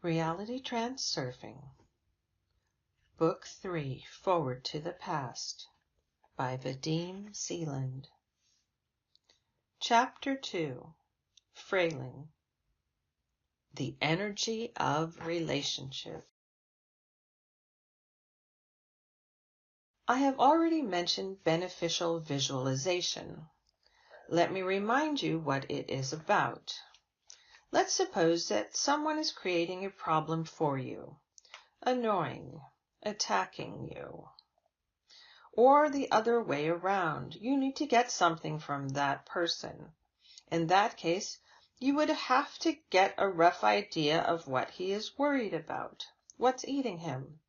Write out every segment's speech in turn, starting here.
Reality Transurfing, Book 3, Forward to the Past, by Vadim Seeland. Chapter 2, Frailing, The Energy of Relationship. I have already mentioned beneficial visualization. Let me remind you what it is about. Let's suppose that someone is creating a problem for you, annoying, attacking you. Or the other way around, you need to get something from that person. In that case, you would have to get a rough idea of what he is worried about, what's eating him,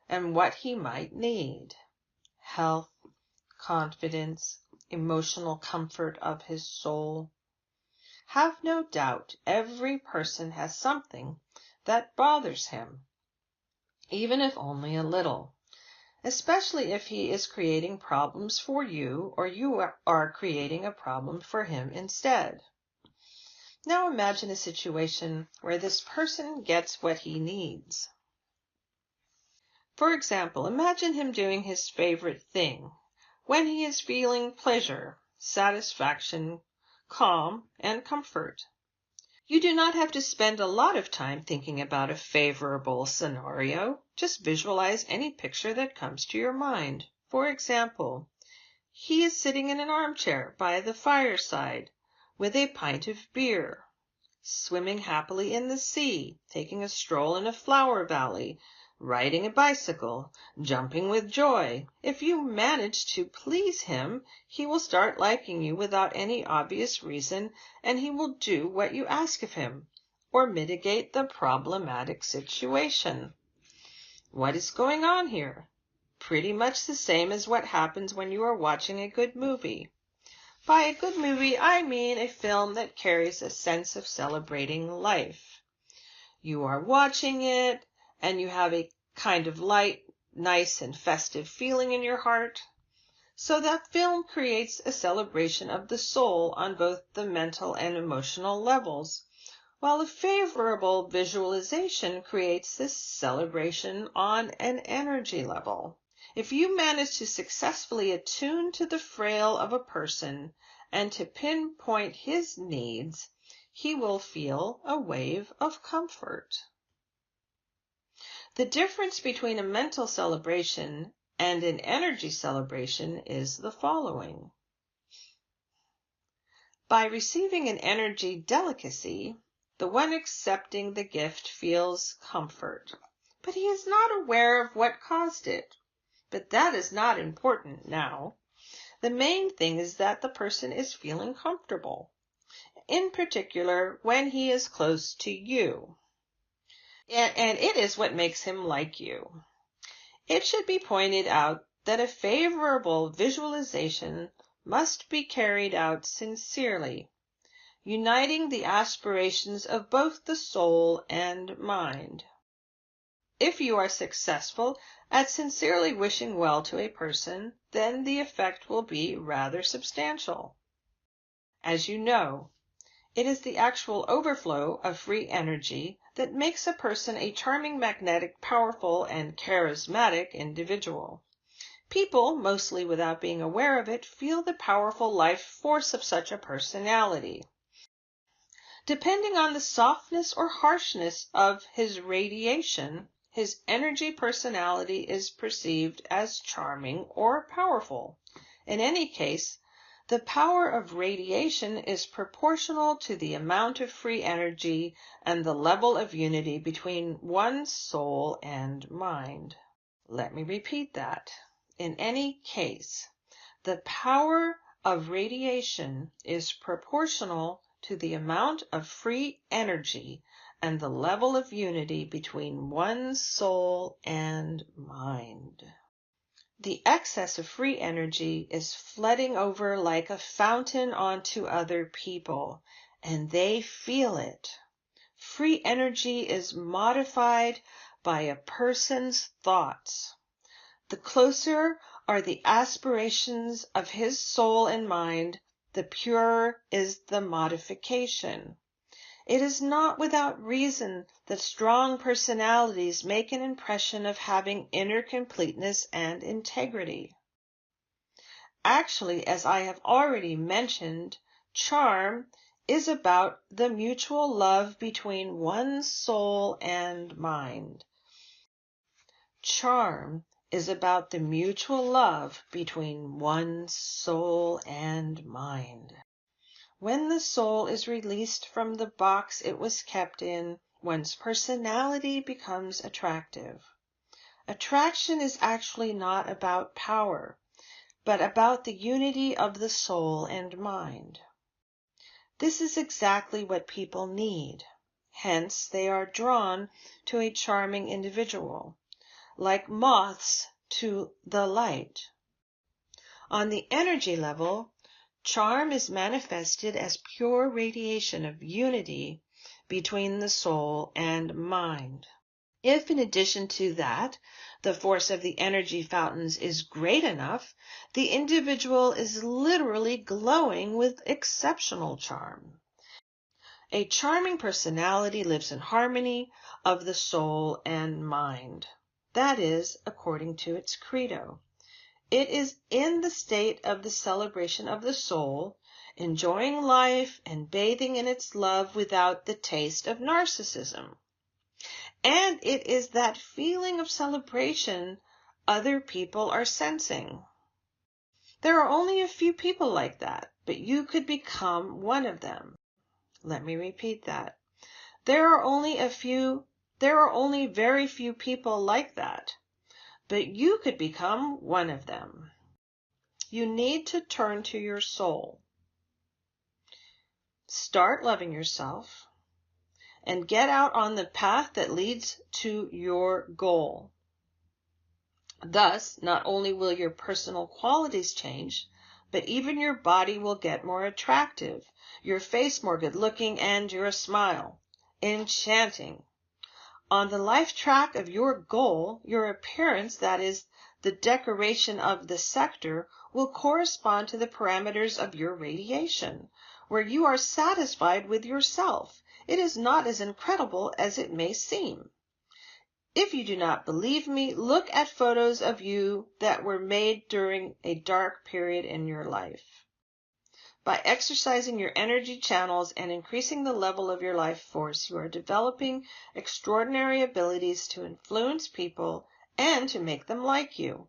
and what he might need. Health, confidence, emotional comfort of his soul. Have no doubt every person has something that bothers him, even if only a little, especially if he is creating problems for you or you are creating a problem for him instead. Now imagine a situation where this person gets what he needs. For example, imagine him doing his favorite thing when he is feeling pleasure, satisfaction, calm, and comfort. You do not have to spend a lot of time thinking about a favorable scenario. Just visualize any picture that comes to your mind. For example, he is sitting in an armchair by the fireside with a pint of beer, swimming happily in the sea, taking a stroll in a flower valley, riding a bicycle, jumping with joy. If you manage to please him, he will start liking you without any obvious reason, and he will do what you ask of him, or mitigate the problematic situation. What is going on here? Pretty much the same as what happens when you are watching a good movie. By a good movie, I mean a film that carries a sense of celebrating life. You are watching it, and you have a kind of light, nice, and festive feeling in your heart. So that film creates a celebration of the soul on both the mental and emotional levels, while a favorable visualization creates this celebration on an energy level. If you manage to successfully attune to the frail of a person and to pinpoint his needs, he will feel a wave of comfort. The difference between a mental celebration and an energy celebration is the following. By receiving an energy delicacy, the one accepting the gift feels comfort, but he is not aware of what caused it. But that is not important now. The main thing is that the person is feeling comfortable, in particular when he is close to you. And it is what makes him like you. It should be pointed out that a favorable visualization must be carried out sincerely, uniting the aspirations of both the soul and mind. If you are successful at sincerely wishing well to a person, then the effect will be rather substantial. As you know, it is the actual overflow of free energy that makes a person a charming, magnetic, powerful, and charismatic individual. People, mostly without being aware of it, feel the powerful life force of such a personality. Depending on the softness or harshness of his radiation, his energy personality is perceived as charming or powerful. In any case, the power of radiation is proportional to the amount of free energy and the level of unity between one's soul and mind. Let me repeat that. In any case, the power of radiation is proportional to the amount of free energy and the level of unity between one's soul and mind. The excess of free energy is flooding over like a fountain onto other people, and they feel it. Free energy is modified by a person's thoughts. The closer are the aspirations of his soul and mind, the purer is the modification. It is not without reason that strong personalities make an impression of having inner completeness and integrity. Actually, as I have already mentioned, charm is about the mutual love between one's soul and mind. Charm is about the mutual love between one's soul and mind. When the soul is released from the box it was kept in, one's personality becomes attractive. Attraction is actually not about power, but about the unity of the soul and mind. This is exactly what people need. Hence, they are drawn to a charming individual, like moths to the light. On the energy level, charm is manifested as pure radiation of unity between the soul and mind. If, in addition to that, the force of the energy fountains is great enough, the individual is literally glowing with exceptional charm. A charming personality lives in harmony of the soul and mind. That is, according to its credo. It is in the state of the celebration of the soul, enjoying life and bathing in its love without the taste of narcissism. And it is that feeling of celebration other people are sensing. There are only a few people like that, but you could become one of them. Let me repeat that. There are only very few people like that, but you could become one of them. You need to turn to your soul. Start loving yourself and get out on the path that leads to your goal. Thus, not only will your personal qualities change, but even your body will get more attractive, your face more good-looking, and your smile enchanting. On the life track of your goal, your appearance, that is, the decoration of the sector, will correspond to the parameters of your radiation, where you are satisfied with yourself. It is not as incredible as it may seem. If you do not believe me, look at photos of you that were made during a dark period in your life. By exercising your energy channels and increasing the level of your life force, you are developing extraordinary abilities to influence people and to make them like you.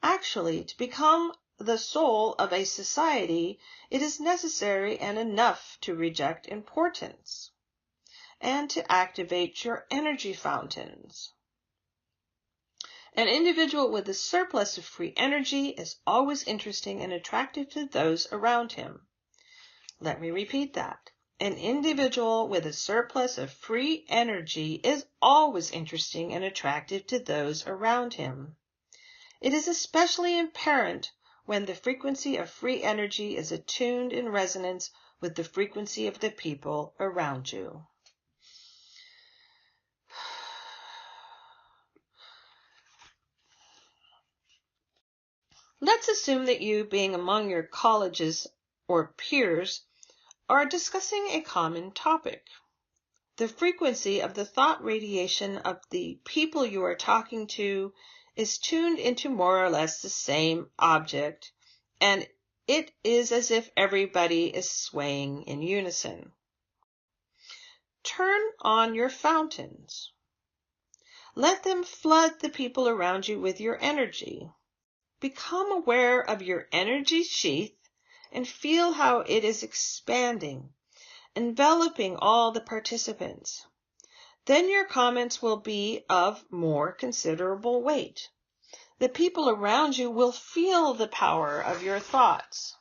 Actually, to become the soul of a society, it is necessary and enough to reject importance and to activate your energy fountains. An individual with a surplus of free energy is always interesting and attractive to those around him. Let me repeat that. An individual with a surplus of free energy is always interesting and attractive to those around him. It is especially apparent when the frequency of free energy is attuned in resonance with the frequency of the people around you. Let's assume that you, being among your colleges or peers, are discussing a common topic. The frequency of the thought radiation of the people you are talking to is tuned into more or less the same object, and it is as if everybody is swaying in unison. Turn on your fountains. Let them flood the people around you with your energy. Become aware of your energy sheath and feel how it is expanding, enveloping all the participants. Then your comments will be of more considerable weight. The people around you will feel the power of your thoughts.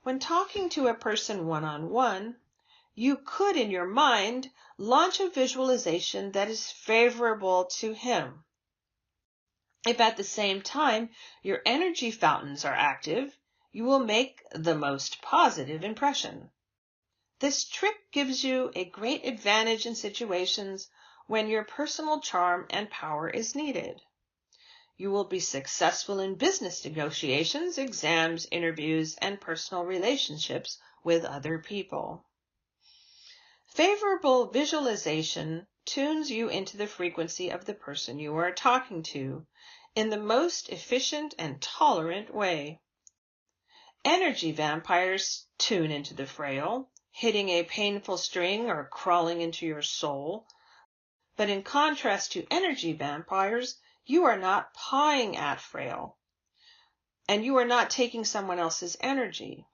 When talking to a person one-on-one, you could, in your mind, launch a visualization that is favorable to him. If at the same time your energy fountains are active, you will make the most positive impression. This trick gives you a great advantage in situations when your personal charm and power is needed. You will be successful in business negotiations, exams, interviews, and personal relationships with other people. Favorable visualization tunes you into the frequency of the person you are talking to in the most efficient and tolerant way. Energy vampires tune into the frail, hitting a painful string or crawling into your soul. But in contrast to energy vampires, you are not pawing at frail, and you are not taking someone else's energy.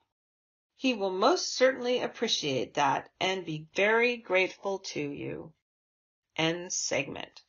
He will most certainly appreciate that and be very grateful to you. End segment.